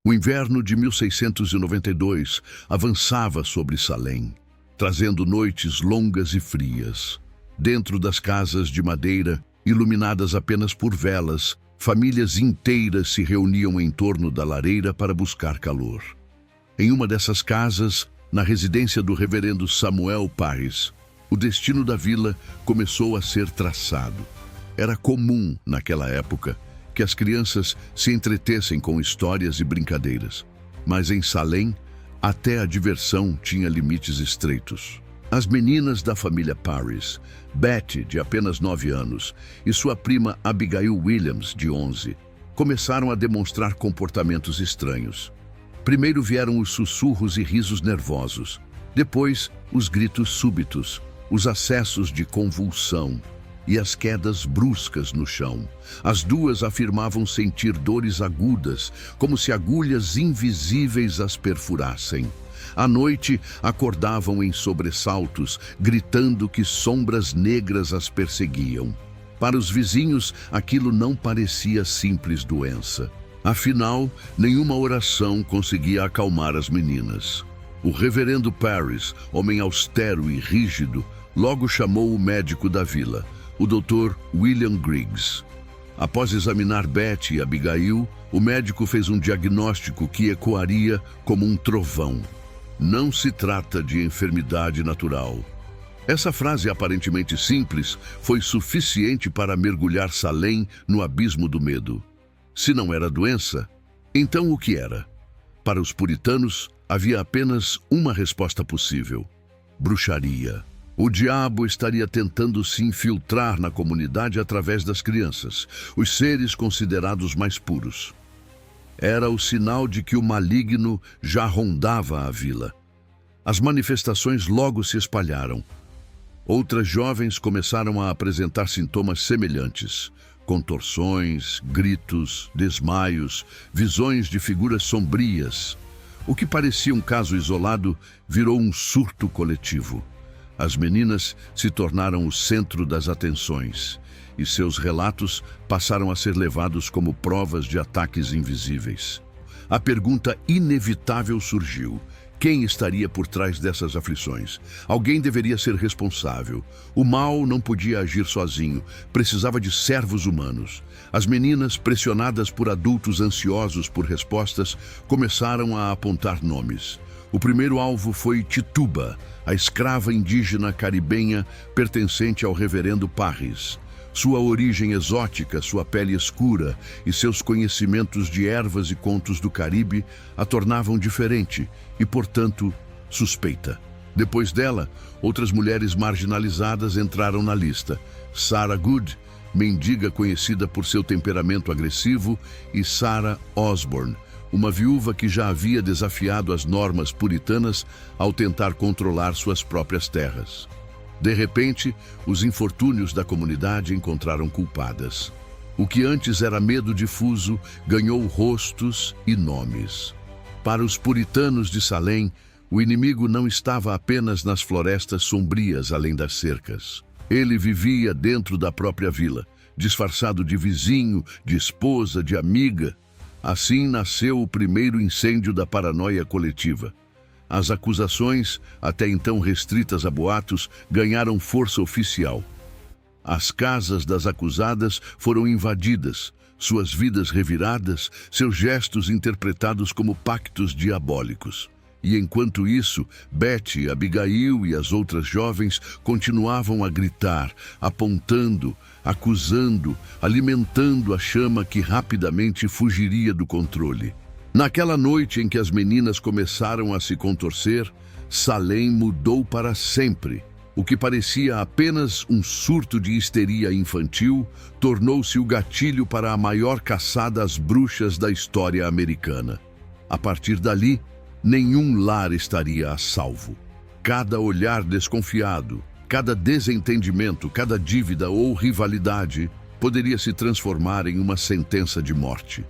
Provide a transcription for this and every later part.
O inverno de 1692 avançava sobre Salem, trazendo noites longas e frias. Dentro das casas de madeira, iluminadas apenas por velas, famílias inteiras se reuniam em torno da lareira para buscar calor. Em uma dessas casas, na residência do reverendo Samuel Parris, o destino da vila começou a ser traçado. Era comum, naquela época, que as crianças se entretessem com histórias e brincadeiras. Mas em Salem, até a diversão tinha limites estreitos. As meninas da família Parris, Betty, de apenas 9 anos, e sua prima Abigail Williams, de 11, começaram a demonstrar comportamentos estranhos. Primeiro vieram os sussurros e risos nervosos. Depois, os gritos súbitos, os acessos de convulsão e as quedas bruscas no chão. As duas afirmavam sentir dores agudas, como se agulhas invisíveis as perfurassem. À noite, acordavam em sobressaltos, gritando que sombras negras as perseguiam. Para os vizinhos, aquilo não parecia simples doença. Afinal, nenhuma oração conseguia acalmar as meninas. O reverendo Parris, homem austero e rígido, logo chamou o médico da vila, o Dr. William Griggs. Após examinar Betty e Abigail, o médico fez um diagnóstico que ecoaria como um trovão. Não se trata de enfermidade natural. Essa frase aparentemente simples foi suficiente para mergulhar Salem no abismo do medo. Se não era doença, então o que era? Para os puritanos, havia apenas uma resposta possível: bruxaria. O diabo estaria tentando se infiltrar na comunidade através das crianças, os seres considerados mais puros. Era o sinal de que o maligno já rondava a vila. As manifestações logo se espalharam. Outras jovens começaram a apresentar sintomas semelhantes: contorções, gritos, desmaios, visões de figuras sombrias. O que parecia um caso isolado virou um surto coletivo. As meninas se tornaram o centro das atenções, e seus relatos passaram a ser levados como provas de ataques invisíveis. A pergunta inevitável surgiu: quem estaria por trás dessas aflições? Alguém deveria ser responsável. O mal não podia agir sozinho, precisava de servos humanos. As meninas, pressionadas por adultos ansiosos por respostas, começaram a apontar nomes. O primeiro alvo foi Tituba, a escrava indígena caribenha pertencente ao reverendo Parris. Sua origem exótica, sua pele escura e seus conhecimentos de ervas e contos do Caribe a tornavam diferente e, portanto, suspeita. Depois dela, outras mulheres marginalizadas entraram na lista: Sarah Good, mendiga conhecida por seu temperamento agressivo, e Sarah Osborne, uma viúva que já havia desafiado as normas puritanas ao tentar controlar suas próprias terras. De repente, os infortúnios da comunidade encontraram culpadas. O que antes era medo difuso ganhou rostos e nomes. Para os puritanos de Salem, o inimigo não estava apenas nas florestas sombrias além das cercas. Ele vivia dentro da própria vila, disfarçado de vizinho, de esposa, de amiga. Assim nasceu o primeiro incêndio da paranoia coletiva. As acusações, até então restritas a boatos, ganharam força oficial. As casas das acusadas foram invadidas, suas vidas reviradas, seus gestos interpretados como pactos diabólicos. E enquanto isso, Betty, Abigail e as outras jovens continuavam a gritar, apontando, acusando, alimentando a chama que rapidamente fugiria do controle. Naquela noite em que as meninas começaram a se contorcer, Salem mudou para sempre. O que parecia apenas um surto de histeria infantil tornou-se o gatilho para a maior caçada às bruxas da história americana. A partir dali, nenhum lar estaria a salvo. Cada olhar desconfiado, cada desentendimento, cada dívida ou rivalidade poderia se transformar em uma sentença de morte.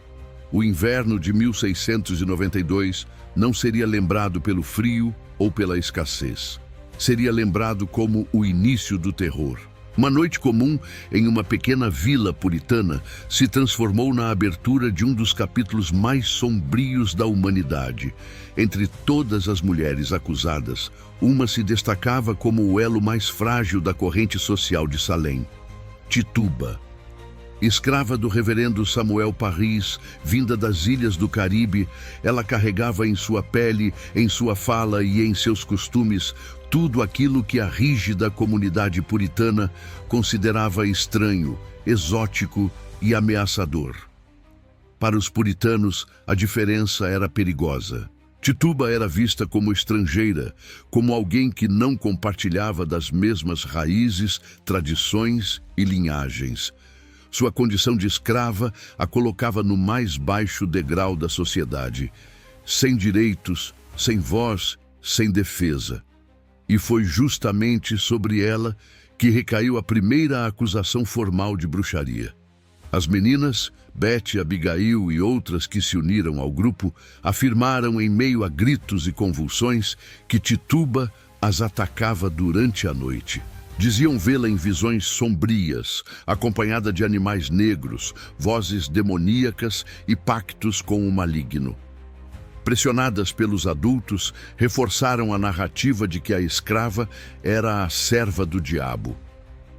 O inverno de 1692 não seria lembrado pelo frio ou pela escassez. Seria lembrado como o início do terror. Uma noite comum em uma pequena vila puritana se transformou na abertura de um dos capítulos mais sombrios da humanidade. Entre todas as mulheres acusadas, uma se destacava como o elo mais frágil da corrente social de Salem: Tituba. Escrava do reverendo Samuel Parris, vinda das ilhas do Caribe, ela carregava em sua pele, em sua fala e em seus costumes tudo aquilo que a rígida comunidade puritana considerava estranho, exótico e ameaçador. Para os puritanos, a diferença era perigosa. Tituba era vista como estrangeira, como alguém que não compartilhava das mesmas raízes, tradições e linhagens. Sua condição de escrava a colocava no mais baixo degrau da sociedade, sem direitos, sem voz, sem defesa. E foi justamente sobre ela que recaiu a primeira acusação formal de bruxaria. As meninas, Beth, Abigail e outras que se uniram ao grupo, afirmaram em meio a gritos e convulsões que Tituba as atacava durante a noite. Diziam vê-la em visões sombrias, acompanhada de animais negros, vozes demoníacas e pactos com o maligno. Pressionadas pelos adultos, reforçaram a narrativa de que a escrava era a serva do diabo.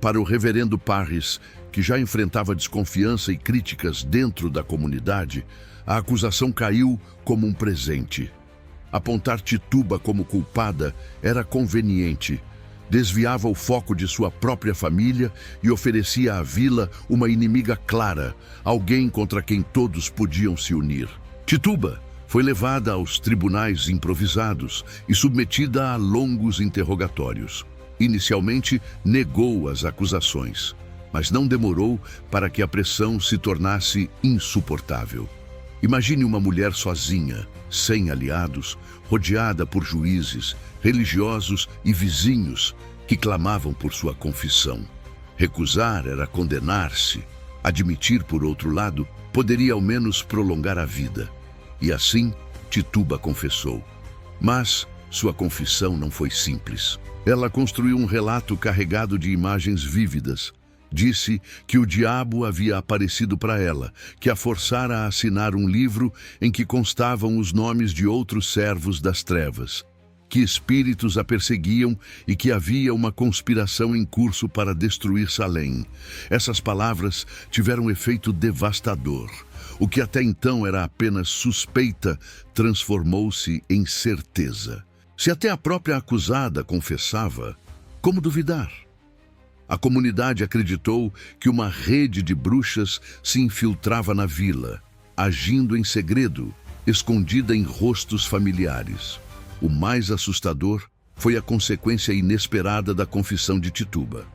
Para o reverendo Parris, que já enfrentava desconfiança e críticas dentro da comunidade, a acusação caiu como um presente. Apontar Tituba como culpada era conveniente. Desviava o foco de sua própria família e oferecia à vila uma inimiga clara, alguém contra quem todos podiam se unir. Tituba foi levada aos tribunais improvisados e submetida a longos interrogatórios. Inicialmente, negou as acusações, mas não demorou para que a pressão se tornasse insuportável. Imagine uma mulher sozinha, sem aliados, rodeada por juízes, religiosos e vizinhos que clamavam por sua confissão. Recusar era condenar-se. Admitir, por outro lado, poderia ao menos prolongar a vida. E assim, Tituba confessou. Mas sua confissão não foi simples. Ela construiu um relato carregado de imagens vívidas. Disse que o diabo havia aparecido para ela, que a forçara a assinar um livro em que constavam os nomes de outros servos das trevas, que espíritos a perseguiam e que havia uma conspiração em curso para destruir Salem. Essas palavras tiveram um efeito devastador. O que até então era apenas suspeita transformou-se em certeza. Se até a própria acusada confessava, como duvidar? A comunidade acreditou que uma rede de bruxas se infiltrava na vila, agindo em segredo, escondida em rostos familiares. O mais assustador foi a consequência inesperada da confissão de Tituba.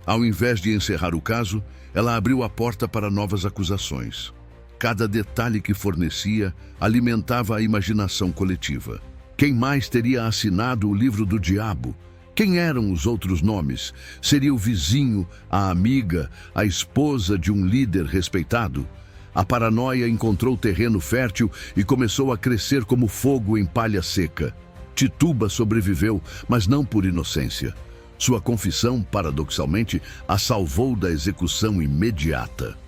Ao invés de encerrar o caso, ela abriu a porta para novas acusações. Cada detalhe que fornecia alimentava a imaginação coletiva. Quem mais teria assinado o livro do diabo? Quem eram os outros nomes? Seria o vizinho, a amiga, a esposa de um líder respeitado? A paranoia encontrou terreno fértil e começou a crescer como fogo em palha seca. Tituba sobreviveu, mas não por inocência. Sua confissão, paradoxalmente, a salvou da execução imediata.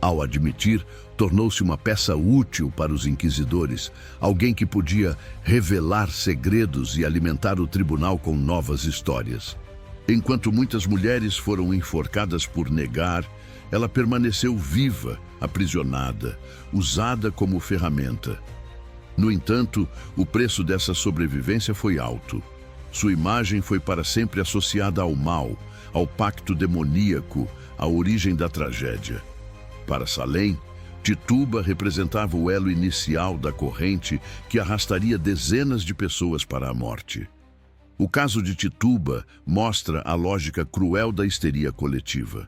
Ao admitir, tornou-se uma peça útil para os inquisidores, alguém que podia revelar segredos e alimentar o tribunal com novas histórias. Enquanto muitas mulheres foram enforcadas por negar, ela permaneceu viva, aprisionada, usada como ferramenta. No entanto, o preço dessa sobrevivência foi alto. Sua imagem foi para sempre associada ao mal, ao pacto demoníaco, à origem da tragédia. Para Salem, Tituba representava o elo inicial da corrente que arrastaria dezenas de pessoas para a morte. O caso de Tituba mostra a lógica cruel da histeria coletiva.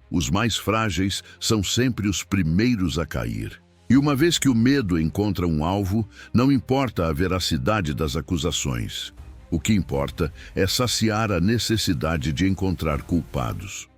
Os mais frágeis são sempre os primeiros a cair. E uma vez que o medo encontra um alvo, não importa a veracidade das acusações. O que importa é saciar a necessidade de encontrar culpados.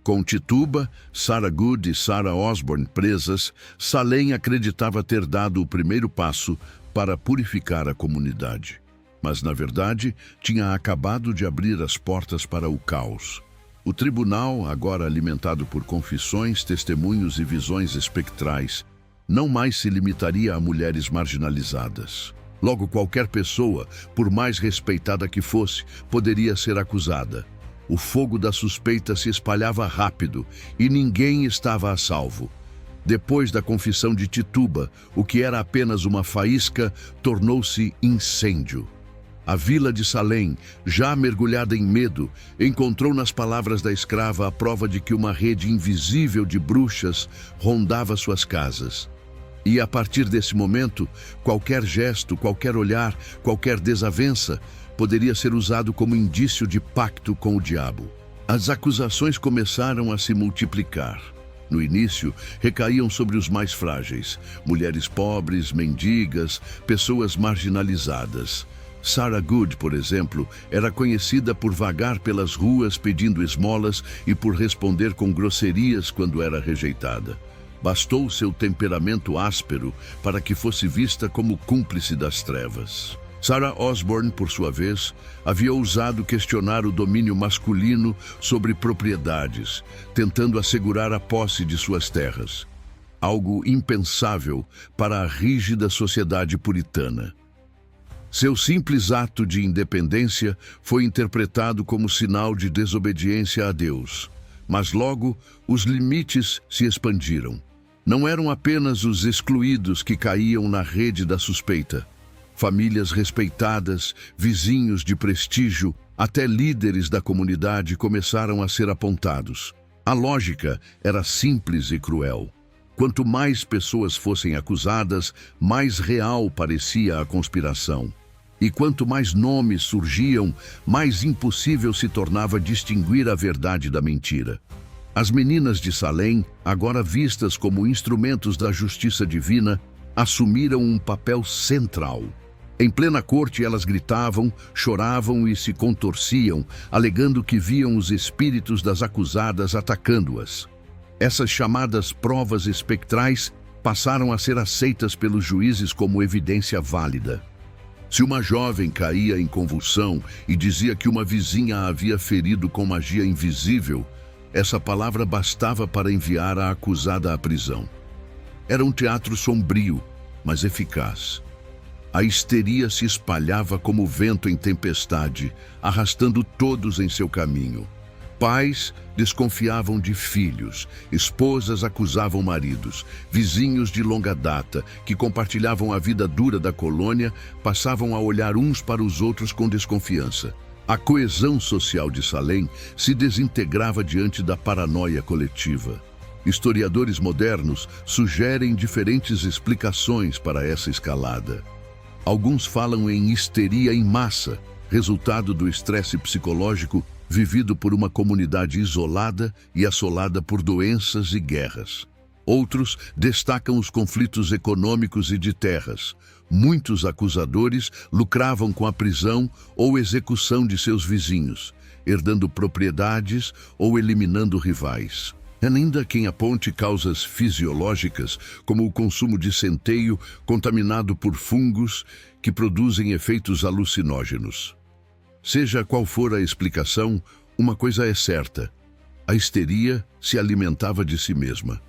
Com Tituba, Sarah Good e Sarah Osborne presas, Salem acreditava ter dado o primeiro passo para purificar a comunidade. Mas, na verdade, tinha acabado de abrir as portas para o caos. O tribunal, agora alimentado por confissões, testemunhos e visões espectrais, não mais se limitaria a mulheres marginalizadas. Logo, qualquer pessoa, por mais respeitada que fosse, poderia ser acusada. O fogo da suspeita se espalhava rápido e ninguém estava a salvo. Depois da confissão de Tituba, o que era apenas uma faísca tornou-se incêndio. A vila de Salém, já mergulhada em medo, encontrou nas palavras da escrava a prova de que uma rede invisível de bruxas rondava suas casas. E a partir desse momento, qualquer gesto, qualquer olhar, qualquer desavença poderia ser usado como indício de pacto com o diabo. As acusações começaram a se multiplicar. No início, recaíam sobre os mais frágeis, mulheres pobres, mendigas, pessoas marginalizadas. Sarah Good, por exemplo, era conhecida por vagar pelas ruas pedindo esmolas e por responder com grosserias quando era rejeitada. Bastou seu temperamento áspero para que fosse vista como cúmplice das trevas. Sarah Osborne, por sua vez, havia ousado questionar o domínio masculino sobre propriedades, tentando assegurar a posse de suas terras. Algo impensável para a rígida sociedade puritana. Seu simples ato de independência foi interpretado como sinal de desobediência a Deus. Mas logo, os limites se expandiram. Não eram apenas os excluídos que caíam na rede da suspeita. Famílias respeitadas, vizinhos de prestígio, até líderes da comunidade começaram a ser apontados. A lógica era simples e cruel. Quanto mais pessoas fossem acusadas, mais real parecia a conspiração. E quanto mais nomes surgiam, mais impossível se tornava distinguir a verdade da mentira. As meninas de Salém, agora vistas como instrumentos da justiça divina, assumiram um papel central. Em plena corte, elas gritavam, choravam e se contorciam, alegando que viam os espíritos das acusadas atacando-as. Essas chamadas provas espectrais passaram a ser aceitas pelos juízes como evidência válida. Se uma jovem caía em convulsão e dizia que uma vizinha a havia ferido com magia invisível, essa palavra bastava para enviar a acusada à prisão. Era um teatro sombrio, mas eficaz. A histeria se espalhava como vento em tempestade, arrastando todos em seu caminho. Pais desconfiavam de filhos, esposas acusavam maridos, vizinhos de longa data, que compartilhavam a vida dura da colônia, passavam a olhar uns para os outros com desconfiança. A coesão social de Salém se desintegrava diante da paranoia coletiva. Historiadores modernos sugerem diferentes explicações para essa escalada. Alguns falam em histeria em massa, resultado do estresse psicológico vivido por uma comunidade isolada e assolada por doenças e guerras. Outros destacam os conflitos econômicos e de terras. Muitos acusadores lucravam com a prisão ou execução de seus vizinhos, herdando propriedades ou eliminando rivais. Ainda quem aponte causas fisiológicas, como o consumo de centeio contaminado por fungos que produzem efeitos alucinógenos. Seja qual for a explicação, uma coisa é certa: a histeria se alimentava de si mesma.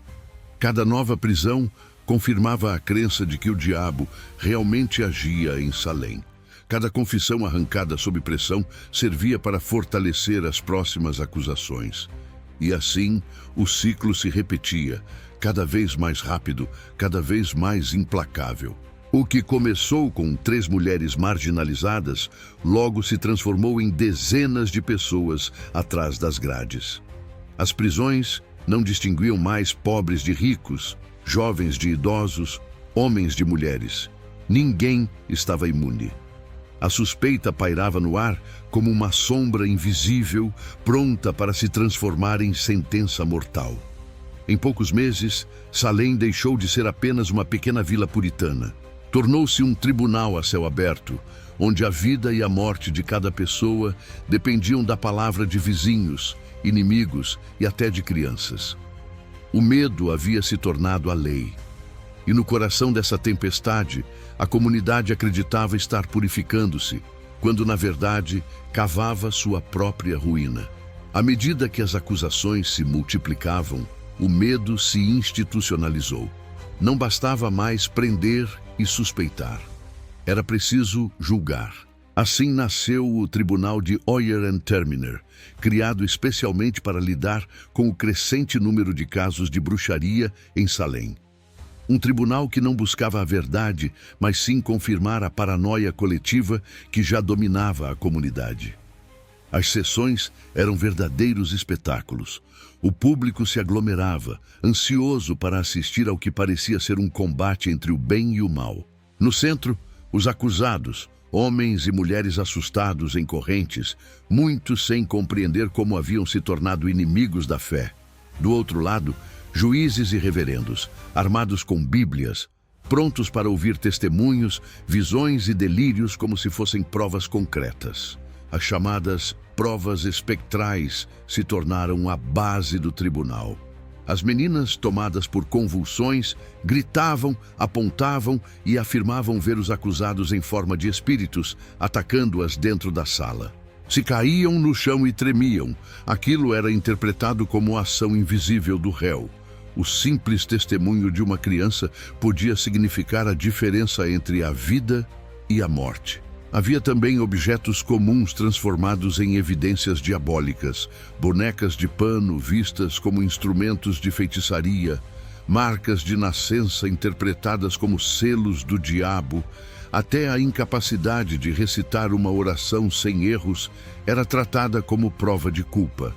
Cada nova prisão confirmava a crença de que o diabo realmente agia em Salém. Cada confissão arrancada sob pressão servia para fortalecer as próximas acusações. E assim, o ciclo se repetia, cada vez mais rápido, cada vez mais implacável. O que começou com 3 mulheres marginalizadas, logo se transformou em dezenas de pessoas atrás das grades. As prisões não distinguiam mais pobres de ricos, jovens de idosos, homens de mulheres. Ninguém estava imune. A suspeita pairava no ar como uma sombra invisível, pronta para se transformar em sentença mortal. Em poucos meses, Salém deixou de ser apenas uma pequena vila puritana. Tornou-se um tribunal a céu aberto, onde a vida e a morte de cada pessoa dependiam da palavra de vizinhos, inimigos e até de crianças. O medo havia se tornado a lei. E no coração dessa tempestade, a comunidade acreditava estar purificando-se, quando na verdade cavava sua própria ruína. À medida que as acusações se multiplicavam, o medo se institucionalizou. Não bastava mais prender e suspeitar. Era preciso julgar. Assim nasceu o Tribunal de Oyer-Terminer, criado especialmente para lidar com o crescente número de casos de bruxaria em Salem. Um tribunal que não buscava a verdade, mas sim confirmar a paranoia coletiva que já dominava a comunidade. As sessões eram verdadeiros espetáculos. O público se aglomerava, ansioso para assistir ao que parecia ser um combate entre o bem e o mal. No centro, os acusados, homens e mulheres assustados em correntes, muitos sem compreender como haviam se tornado inimigos da fé. Do outro lado, juízes e reverendos, armados com bíblias, prontos para ouvir testemunhos, visões e delírios como se fossem provas concretas. As chamadas provas espectrais se tornaram a base do tribunal. As meninas, tomadas por convulsões, gritavam, apontavam e afirmavam ver os acusados em forma de espíritos, atacando-as dentro da sala. Se caíam no chão e tremiam, aquilo era interpretado como a ação invisível do réu. O simples testemunho de uma criança podia significar a diferença entre a vida e a morte. Havia também objetos comuns transformados em evidências diabólicas, bonecas de pano vistas como instrumentos de feitiçaria, marcas de nascença interpretadas como selos do diabo, até a incapacidade de recitar uma oração sem erros era tratada como prova de culpa.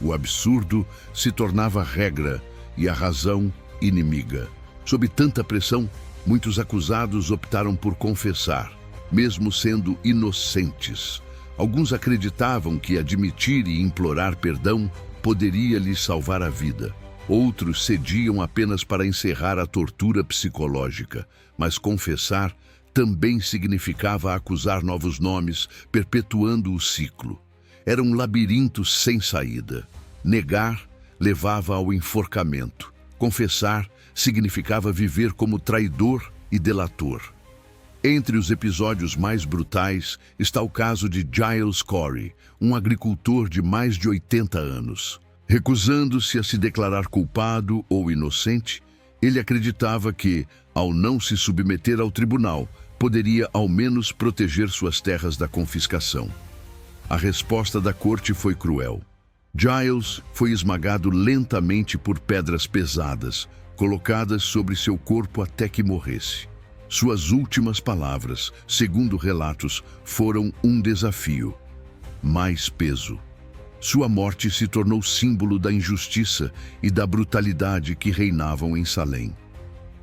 O absurdo se tornava regra e a razão inimiga. Sob tanta pressão, muitos acusados optaram por confessar, mesmo sendo inocentes. Alguns acreditavam que admitir e implorar perdão poderia lhes salvar a vida. Outros cediam apenas para encerrar a tortura psicológica, mas confessar também significava acusar novos nomes, perpetuando o ciclo. Era um labirinto sem saída. Negar levava ao enforcamento. Confessar significava viver como traidor e delator. Entre os episódios mais brutais está o caso de Giles Corey, um agricultor de mais de 80 anos. Recusando-se a se declarar culpado ou inocente, ele acreditava que, ao não se submeter ao tribunal, poderia ao menos proteger suas terras da confiscação. A resposta da corte foi cruel. Giles foi esmagado lentamente por pedras pesadas, colocadas sobre seu corpo até que morresse. Suas últimas palavras, segundo relatos, foram um desafio: mais peso. Sua morte se tornou símbolo da injustiça e da brutalidade que reinavam em Salem.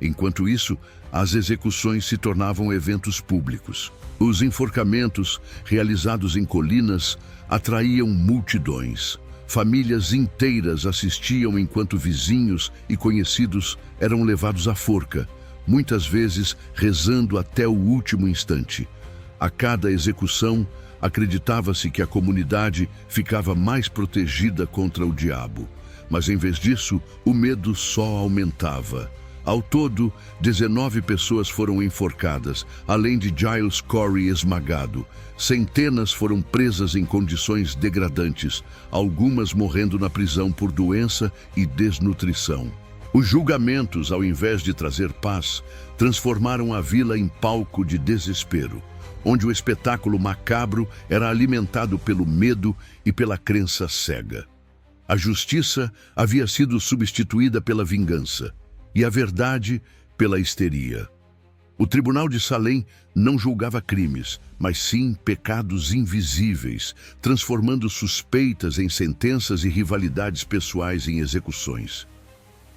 Enquanto isso, as execuções se tornavam eventos públicos. Os enforcamentos, realizados em colinas, atraíam multidões. Famílias inteiras assistiam enquanto vizinhos e conhecidos eram levados à forca, muitas vezes rezando até o último instante. A cada execução, acreditava-se que a comunidade ficava mais protegida contra o diabo. Mas, em vez disso, o medo só aumentava. Ao todo, 19 pessoas foram enforcadas, além de Giles Corey esmagado. Centenas foram presas em condições degradantes, algumas morrendo na prisão por doença e desnutrição. Os julgamentos, ao invés de trazer paz, transformaram a vila em palco de desespero, onde o espetáculo macabro era alimentado pelo medo e pela crença cega. A justiça havia sido substituída pela vingança e a verdade pela histeria. O Tribunal de Salem não julgava crimes, mas sim pecados invisíveis, transformando suspeitas em sentenças e rivalidades pessoais em execuções.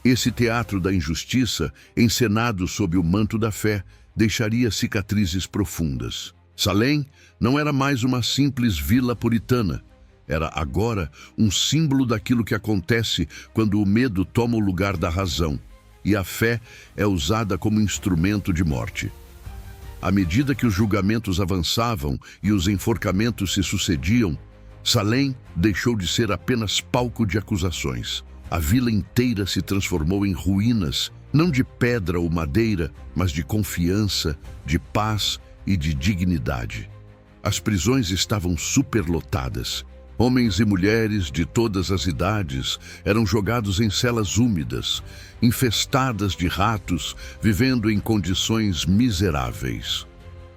Esse teatro da injustiça, encenado sob o manto da fé, deixaria cicatrizes profundas. Salem não era mais uma simples vila puritana. Era agora um símbolo daquilo que acontece quando o medo toma o lugar da razão e a fé é usada como instrumento de morte. À medida que os julgamentos avançavam e os enforcamentos se sucediam, Salem deixou de ser apenas palco de acusações. A vila inteira se transformou em ruínas, não de pedra ou madeira, mas de confiança, de paz e de dignidade. As prisões estavam superlotadas Homens e mulheres de todas as idades eram jogados em celas úmidas, infestadas de ratos, vivendo em condições miseráveis.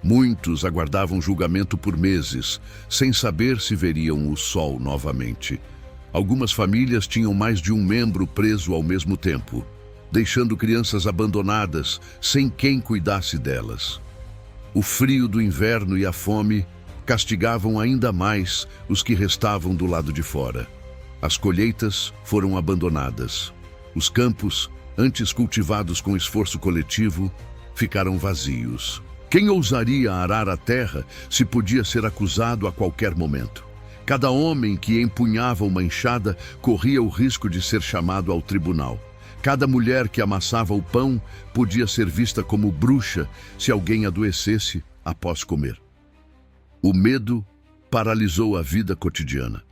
Muitos aguardavam julgamento por meses, sem saber se veriam o sol novamente. Algumas famílias tinham mais de um membro preso ao mesmo tempo, deixando crianças abandonadas, sem quem cuidasse delas. O frio do inverno e a fome castigavam ainda mais os que restavam do lado de fora. As colheitas foram abandonadas. Os campos, antes cultivados com esforço coletivo, ficaram vazios. Quem ousaria arar a terra se podia ser acusado a qualquer momento? Cada homem que empunhava uma enxada corria o risco de ser chamado ao tribunal. Cada mulher que amassava o pão podia ser vista como bruxa se alguém adoecesse após comer. O medo paralisou a vida cotidiana.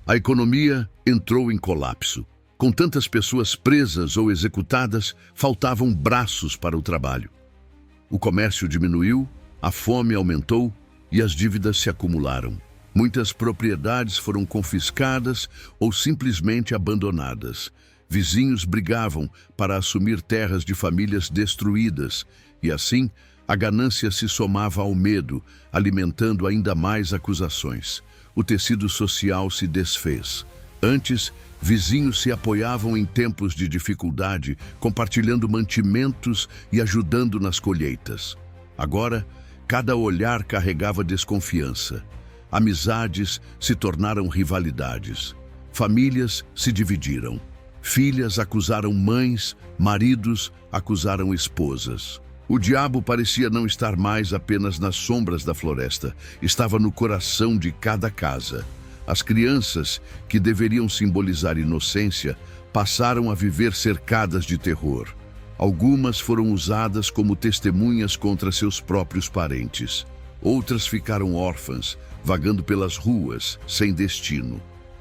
A economia entrou em colapso. Com tantas pessoas presas ou executadas, faltavam braços para o trabalho. O comércio diminuiu, a fome aumentou e as dívidas se acumularam. Muitas propriedades foram confiscadas ou simplesmente abandonadas. Vizinhos brigavam para assumir terras de famílias destruídas e, assim, a ganância se somava ao medo, alimentando ainda mais acusações. O tecido social se desfez. Antes, vizinhos se apoiavam em tempos de dificuldade, compartilhando mantimentos e ajudando nas colheitas. Agora, cada olhar carregava desconfiança. Amizades se tornaram rivalidades. Famílias se dividiram. Filhas acusaram mães, maridos acusaram esposas. O diabo parecia não estar mais apenas nas sombras da floresta, estava no coração de cada casa. As crianças, que deveriam simbolizar inocência, passaram a viver cercadas de terror. Algumas foram usadas como testemunhas contra seus próprios parentes. Outras ficaram órfãs, vagando pelas ruas, sem destino.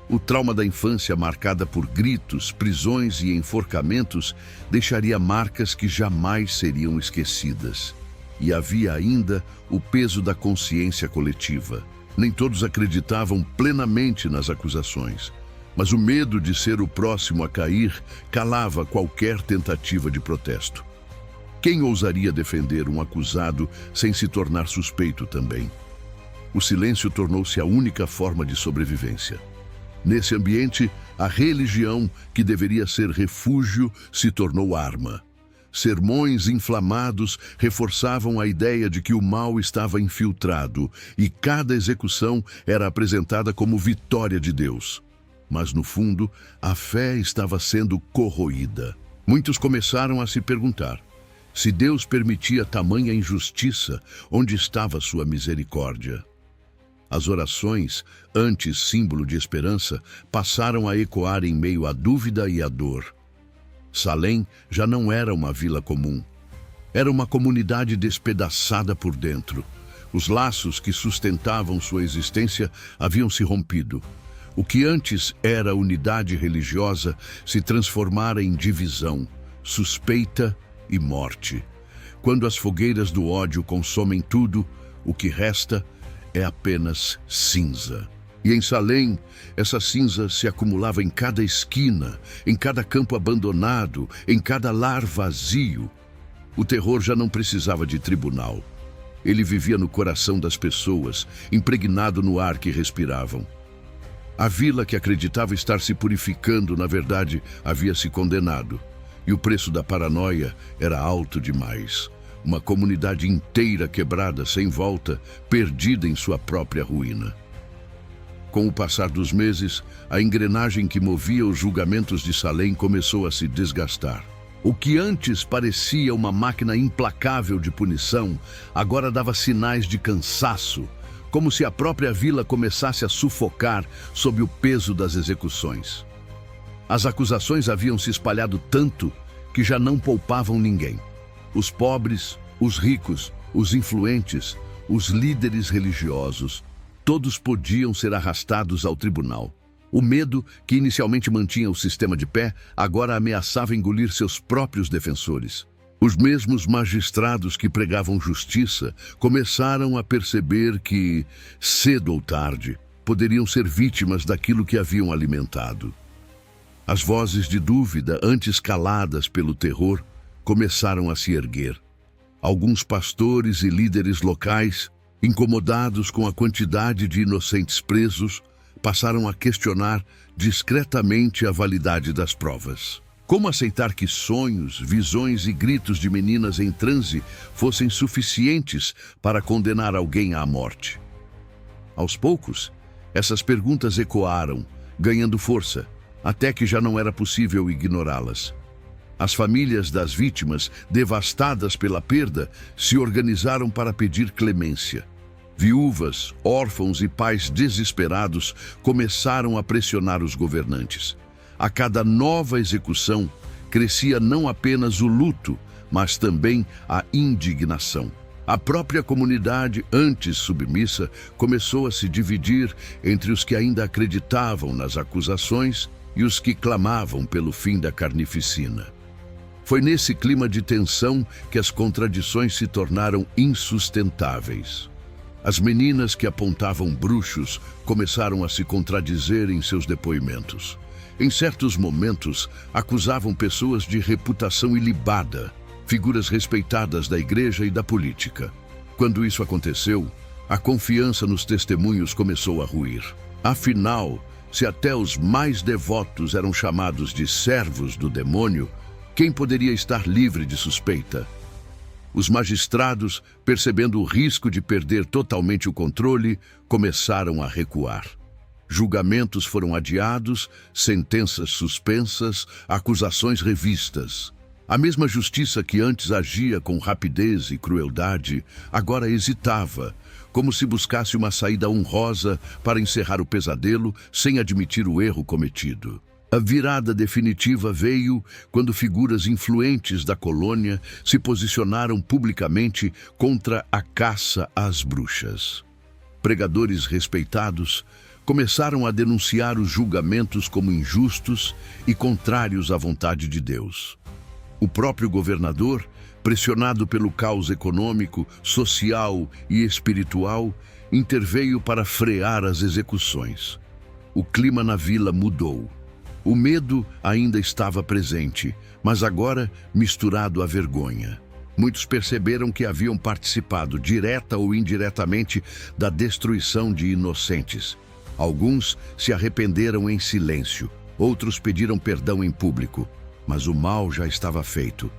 O trauma da infância, marcada por gritos, prisões e enforcamentos, deixaria marcas que jamais seriam esquecidas. E havia ainda o peso da consciência coletiva. Nem todos acreditavam plenamente nas acusações, mas o medo de ser o próximo a cair calava qualquer tentativa de protesto. Quem ousaria defender um acusado sem se tornar suspeito também? O silêncio tornou-se a única forma de sobrevivência. Nesse ambiente, a religião, que deveria ser refúgio, se tornou arma. Sermões inflamados reforçavam a ideia de que o mal estava infiltrado e cada execução era apresentada como vitória de Deus. Mas, no fundo, a fé estava sendo corroída. Muitos começaram a se perguntar: se Deus permitia tamanha injustiça, onde estava sua misericórdia? As orações, antes símbolo de esperança, passaram a ecoar em meio à dúvida e à dor. Salém já não era uma vila comum. Era uma comunidade despedaçada por dentro. Os laços que sustentavam sua existência haviam se rompido. O que antes era unidade religiosa se transformara em divisão, suspeita e morte. Quando as fogueiras do ódio consomem tudo, o que resta é apenas cinza. E em Salém, essa cinza se acumulava em cada esquina, em cada campo abandonado, em cada lar vazio. O terror já não precisava de tribunal. Ele vivia no coração das pessoas, impregnado no ar que respiravam. A vila que acreditava estar se purificando, na verdade, havia se condenado. E o preço da paranoia era alto demais. Uma comunidade inteira quebrada, sem volta, perdida em sua própria ruína. Com o passar dos meses, a engrenagem que movia os julgamentos de Salém começou a se desgastar. O que antes parecia uma máquina implacável de punição, agora dava sinais de cansaço, como se a própria vila começasse a sufocar sob o peso das execuções. As acusações haviam se espalhado tanto que já não poupavam ninguém. Os pobres, os ricos, os influentes, os líderes religiosos, todos podiam ser arrastados ao tribunal. O medo, que inicialmente mantinha o sistema de pé, agora ameaçava engolir seus próprios defensores. Os mesmos magistrados que pregavam justiça começaram a perceber que, cedo ou tarde, poderiam ser vítimas daquilo que haviam alimentado. As vozes de dúvida, antes caladas pelo terror, começaram a se erguer. Alguns pastores e líderes locais, incomodados com a quantidade de inocentes presos, passaram a questionar discretamente a validade das provas. Como aceitar que sonhos, visões e gritos de meninas em transe fossem suficientes para condenar alguém à morte? Aos poucos, essas perguntas ecoaram, ganhando força, até que já não era possível ignorá-las. As famílias das vítimas, devastadas pela perda, se organizaram para pedir clemência. Viúvas, órfãos e pais desesperados começaram a pressionar os governantes. A cada nova execução, crescia não apenas o luto, mas também a indignação. A própria comunidade, antes submissa, começou a se dividir entre os que ainda acreditavam nas acusações e os que clamavam pelo fim da carnificina. Foi nesse clima de tensão que as contradições se tornaram insustentáveis. As meninas que apontavam bruxos começaram a se contradizer em seus depoimentos. Em certos momentos, acusavam pessoas de reputação ilibada, figuras respeitadas da igreja e da política. Quando isso aconteceu, a confiança nos testemunhos começou a ruir. Afinal, se até os mais devotos eram chamados de servos do demônio, quem poderia estar livre de suspeita? Os magistrados, percebendo o risco de perder totalmente o controle, começaram a recuar. Julgamentos foram adiados, sentenças suspensas, acusações revistas. A mesma justiça que antes agia com rapidez e crueldade, agora hesitava, como se buscasse uma saída honrosa para encerrar o pesadelo sem admitir o erro cometido. A virada definitiva veio quando figuras influentes da colônia se posicionaram publicamente contra a caça às bruxas. Pregadores respeitados começaram a denunciar os julgamentos como injustos e contrários à vontade de Deus. O próprio governador, pressionado pelo caos econômico, social e espiritual, interveio para frear as execuções. O clima na vila mudou. O medo ainda estava presente, mas agora misturado à vergonha. Muitos perceberam que haviam participado, direta ou indiretamente, da destruição de inocentes. Alguns se arrependeram em silêncio, outros pediram perdão em público, mas o mal já estava feito.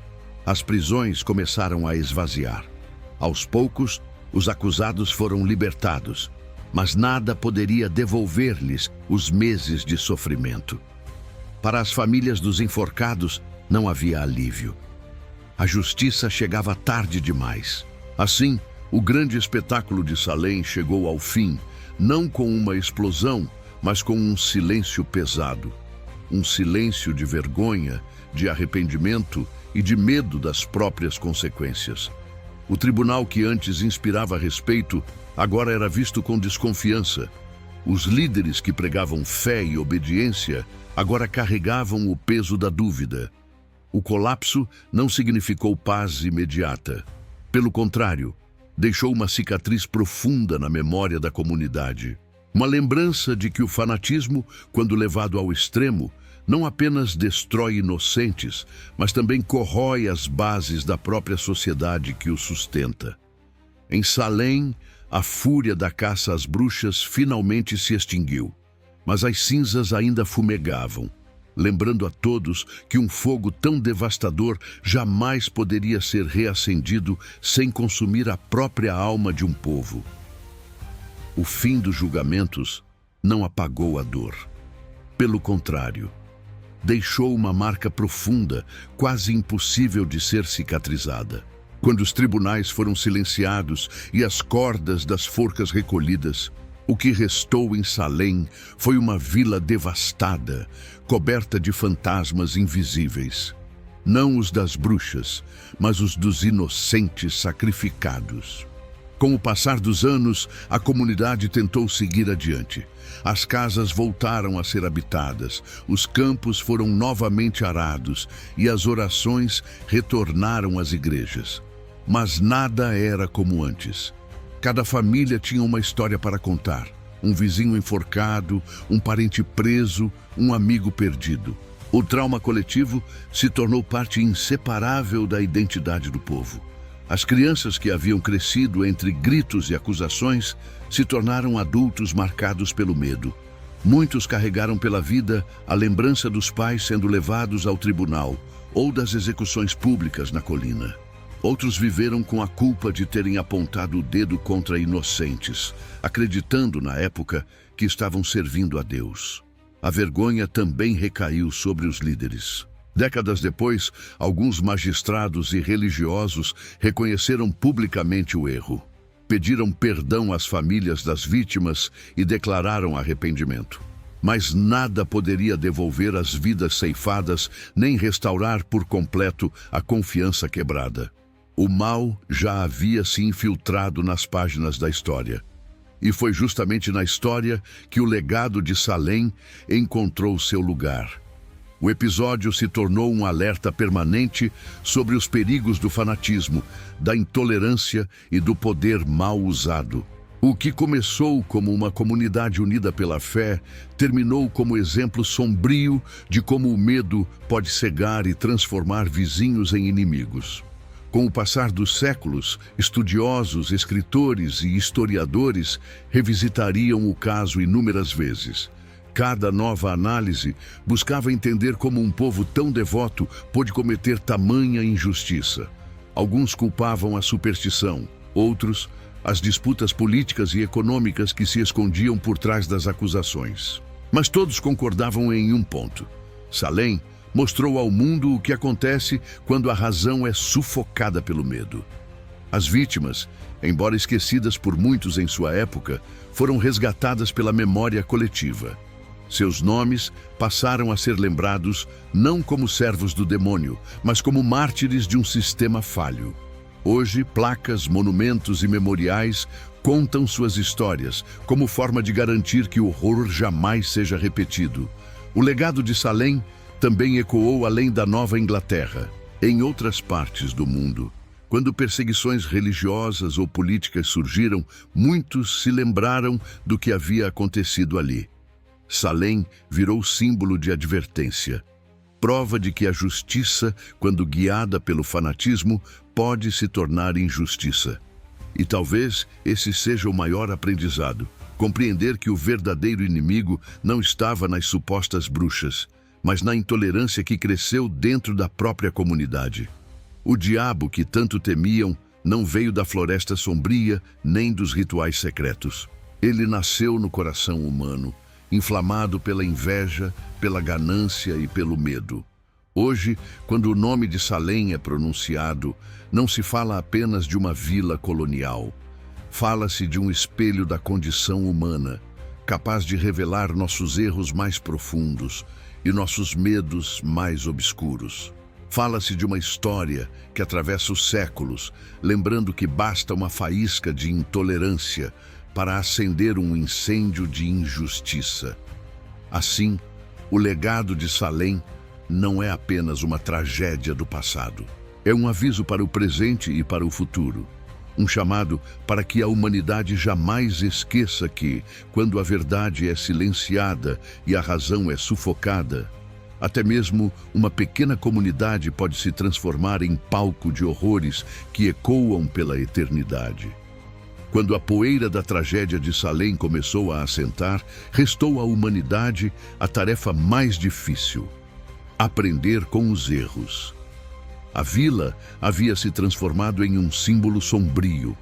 As prisões começaram a esvaziar. Aos poucos, os acusados foram libertados, mas nada poderia devolver-lhes os meses de sofrimento. Para as famílias dos enforcados, não havia alívio. A justiça chegava tarde demais. Assim, o grande espetáculo de Salem chegou ao fim, não com uma explosão, mas com um silêncio pesado. Um silêncio de vergonha, de arrependimento e de medo das próprias consequências. O tribunal que antes inspirava respeito, agora era visto com desconfiança. Os líderes que pregavam fé e obediência, agora carregavam o peso da dúvida. O colapso não significou paz imediata. Pelo contrário, deixou uma cicatriz profunda na memória da comunidade. Uma lembrança de que o fanatismo, quando levado ao extremo, não apenas destrói inocentes, mas também corrói as bases da própria sociedade que o sustenta. Em Salem, a fúria da caça às bruxas finalmente se extinguiu, mas as cinzas ainda fumegavam, lembrando a todos que um fogo tão devastador jamais poderia ser reacendido sem consumir a própria alma de um povo. O fim dos julgamentos não apagou a dor. Pelo contrário, deixou uma marca profunda, quase impossível de ser cicatrizada. Quando os tribunais foram silenciados e as cordas das forcas recolhidas, o que restou em Salem foi uma vila devastada, coberta de fantasmas invisíveis. Não os das bruxas, mas os dos inocentes sacrificados. Com o passar dos anos, a comunidade tentou seguir adiante. As casas voltaram a ser habitadas, os campos foram novamente arados e as orações retornaram às igrejas. Mas nada era como antes. Cada família tinha uma história para contar. um vizinho enforcado, um parente preso, um amigo perdido. O trauma coletivo se tornou parte inseparável da identidade do povo. As crianças que haviam crescido entre gritos e acusações se tornaram adultos marcados pelo medo. Muitos carregaram pela vida a lembrança dos pais sendo levados ao tribunal ou das execuções públicas na colina. Outros viveram com a culpa de terem apontado o dedo contra inocentes, acreditando na época que estavam servindo a Deus. A vergonha também recaiu sobre os líderes. Décadas depois, alguns magistrados e religiosos reconheceram publicamente o erro. Pediram perdão às famílias das vítimas e declararam arrependimento. Mas nada poderia devolver as vidas ceifadas, nem restaurar por completo a confiança quebrada. O mal já havia se infiltrado nas páginas da história. E foi justamente na história que o legado de Salem encontrou seu lugar. O episódio se tornou um alerta permanente sobre os perigos do fanatismo, da intolerância e do poder mal usado. O que começou como uma comunidade unida pela fé, terminou como exemplo sombrio de como o medo pode cegar e transformar vizinhos em inimigos. Com o passar dos séculos, estudiosos, escritores e historiadores revisitariam o caso inúmeras vezes. Cada nova análise buscava entender como um povo tão devoto pôde cometer tamanha injustiça. Alguns culpavam a superstição, outros as disputas políticas e econômicas que se escondiam por trás das acusações. Mas todos concordavam em um ponto: Salem mostrou ao mundo o que acontece quando a razão é sufocada pelo medo. As vítimas, embora esquecidas por muitos em sua época, foram resgatadas pela memória coletiva. Seus nomes passaram a ser lembrados não como servos do demônio, mas como mártires de um sistema falho. Hoje, placas, monumentos e memoriais contam suas histórias como forma de garantir que o horror jamais seja repetido. O legado de Salem também ecoou além da Nova Inglaterra. Em outras partes do mundo, quando perseguições religiosas ou políticas surgiram, muitos se lembraram do que havia acontecido ali. Salem virou símbolo de advertência, prova de que a justiça, quando guiada pelo fanatismo, pode se tornar injustiça. E talvez esse seja o maior aprendizado: compreender que o verdadeiro inimigo não estava nas supostas bruxas, mas na intolerância que cresceu dentro da própria comunidade. O diabo que tanto temiam não veio da floresta sombria nem dos rituais secretos. Ele nasceu no coração humano, inflamado pela inveja, pela ganância e pelo medo. Hoje, quando o nome de Salem é pronunciado, não se fala apenas de uma vila colonial. Fala-se de um espelho da condição humana, capaz de revelar nossos erros mais profundos e nossos medos mais obscuros. Fala-se de uma história que atravessa os séculos, lembrando que basta uma faísca de intolerância para acender um incêndio de injustiça. Assim, o legado de Salem não é apenas uma tragédia do passado. É um aviso para o presente e para o futuro. Um chamado para que a humanidade jamais esqueça que, quando a verdade é silenciada e a razão é sufocada, até mesmo uma pequena comunidade pode se transformar em palco de horrores que ecoam pela eternidade. Quando a poeira da tragédia de Salem começou a assentar, restou à humanidade a tarefa mais difícil: aprender com os erros. A vila havia se transformado em um símbolo sombrio,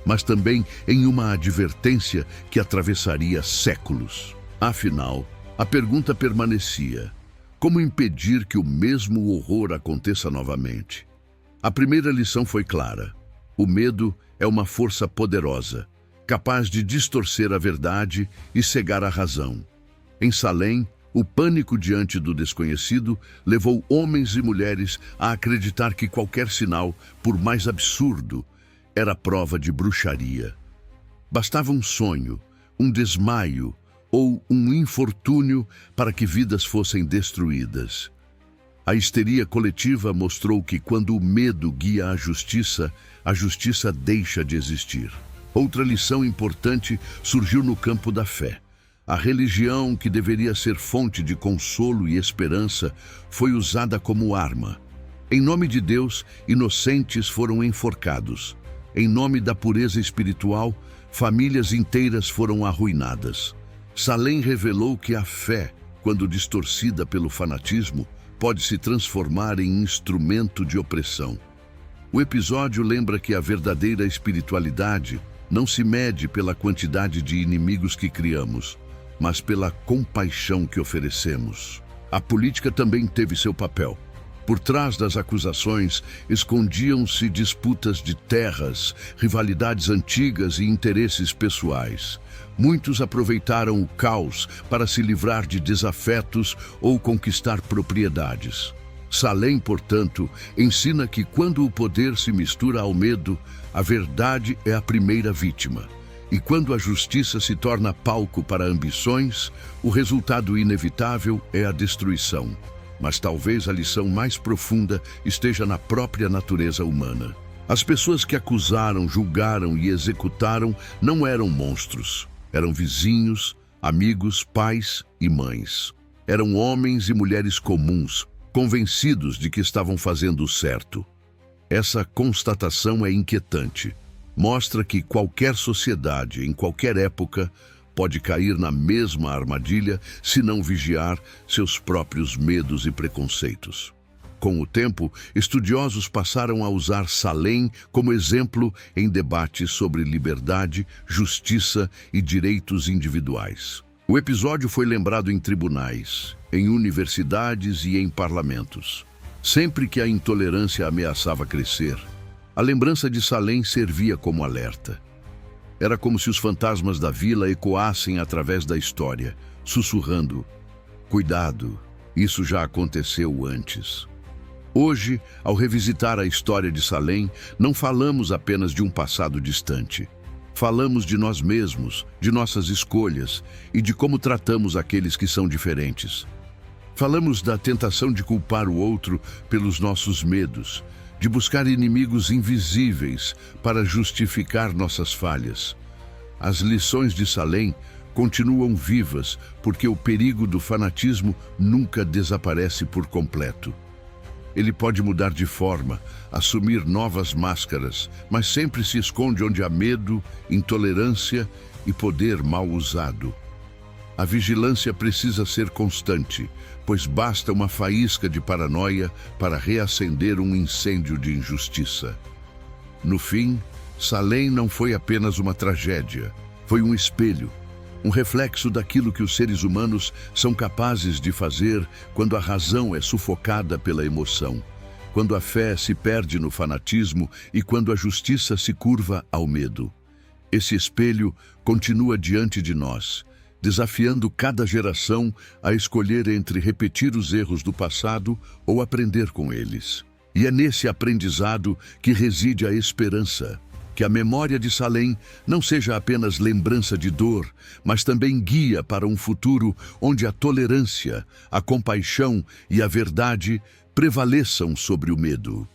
mas também em uma advertência que atravessaria séculos. Afinal, a pergunta permanecia: como impedir que o mesmo horror aconteça novamente? A primeira lição foi clara: o medo é uma força poderosa, capaz de distorcer a verdade e cegar a razão. Em Salem, o pânico diante do desconhecido levou homens e mulheres a acreditar que qualquer sinal, por mais absurdo, era prova de bruxaria. Bastava um sonho, um desmaio ou um infortúnio para que vidas fossem destruídas. A histeria coletiva mostrou que quando o medo guia a justiça deixa de existir. Outra lição importante surgiu no campo da fé. A religião, que deveria ser fonte de consolo e esperança, foi usada como arma. Em nome de Deus, inocentes foram enforcados. Em nome da pureza espiritual, famílias inteiras foram arruinadas. Salem revelou que a fé, quando distorcida pelo fanatismo, pode se transformar em instrumento de opressão. O episódio lembra que a verdadeira espiritualidade não se mede pela quantidade de inimigos que criamos, mas pela compaixão que oferecemos. A política também teve seu papel. Por trás das acusações, escondiam-se disputas de terras, rivalidades antigas e interesses pessoais. Muitos aproveitaram o caos para se livrar de desafetos ou conquistar propriedades. Salem, portanto, ensina que quando o poder se mistura ao medo, a verdade é a primeira vítima. E quando a justiça se torna palco para ambições, o resultado inevitável é a destruição. Mas talvez a lição mais profunda esteja na própria natureza humana. As pessoas que acusaram, julgaram e executaram não eram monstros. Eram vizinhos, amigos, pais e mães. Eram homens e mulheres comuns, convencidos de que estavam fazendo o certo. Essa constatação é inquietante. Mostra que qualquer sociedade, em qualquer época, pode cair na mesma armadilha se não vigiar seus próprios medos e preconceitos. Com o tempo, estudiosos passaram a usar Salem como exemplo em debates sobre liberdade, justiça e direitos individuais. O episódio foi lembrado em tribunais, em universidades e em parlamentos. Sempre que a intolerância ameaçava crescer, a lembrança de Salem servia como alerta. Era como se os fantasmas da vila ecoassem através da história, sussurrando: "Cuidado, isso já aconteceu antes." Hoje, ao revisitar a história de Salem, não falamos apenas de um passado distante. Falamos de nós mesmos, de nossas escolhas e de como tratamos aqueles que são diferentes. Falamos da tentação de culpar o outro pelos nossos medos, de buscar inimigos invisíveis para justificar nossas falhas. As lições de Salem continuam vivas porque o perigo do fanatismo nunca desaparece por completo. Ele pode mudar de forma, assumir novas máscaras, mas sempre se esconde onde há medo, intolerância e poder mal usado. A vigilância precisa ser constante, pois basta uma faísca de paranoia para reacender um incêndio de injustiça. No fim, Salem não foi apenas uma tragédia, foi um espelho, um reflexo daquilo que os seres humanos são capazes de fazer quando a razão é sufocada pela emoção, quando a fé se perde no fanatismo e quando a justiça se curva ao medo. Esse espelho continua diante de nós, desafiando cada geração a escolher entre repetir os erros do passado ou aprender com eles. E é nesse aprendizado que reside a esperança. Que a memória de Salem não seja apenas lembrança de dor, mas também guia para um futuro onde a tolerância, a compaixão e a verdade prevaleçam sobre o medo.